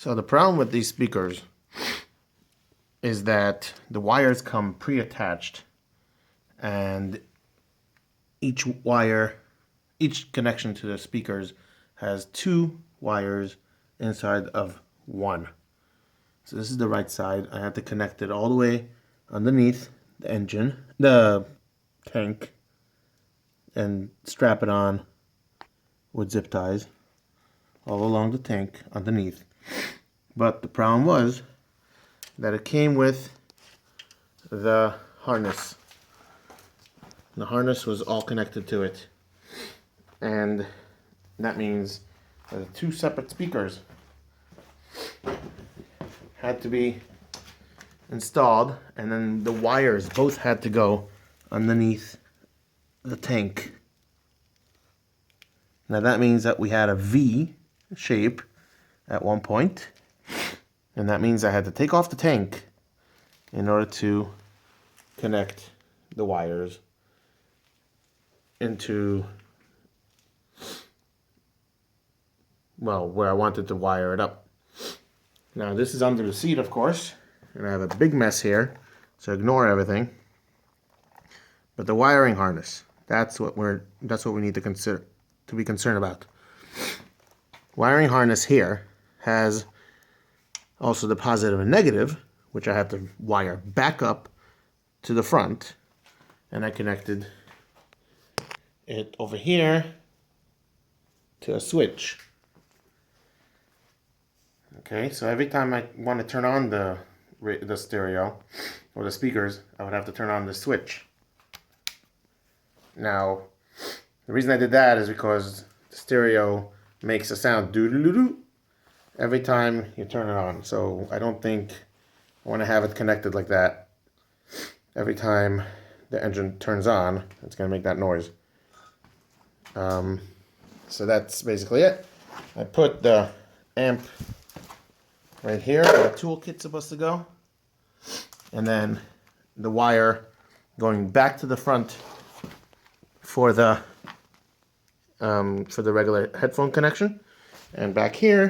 So the problem with these speakers is that the wires come pre-attached, and each connection to the speakers has 2 wires inside of one. So this is the right side. I have to connect it all the way underneath the tank, and strap it on with zip ties all along the tank underneath. But the problem was that it came with the harness. The harness was all connected to it, and that means the 2 separate speakers had to be installed, and then the wires both had to go underneath the tank. Now that means that we had a V shape at one point, and that means I had to take off the tank in order to connect the wires into, well, where I wanted to wire it up. Now this is under the seat, of course, and I have a big mess here, so ignore everything. But the wiring harness, that's what we need to be concerned about. Wiring harness here has also the positive and negative, which I have to wire back up to the front, and I connected it over here to a switch. Okay, so every time I want to turn on the stereo or the speakers, I would have to turn on the switch. Now, the reason I did that is because the stereo makes a sound doo-doo-doo-doo every time you turn it on. So I don't think I want to have it connected like that. Every time the engine turns on, it's going to make that noise. So that's basically it. I put the amp right here where the toolkit's supposed to go, and then the wire going back to the front for the regular headphone connection, and back here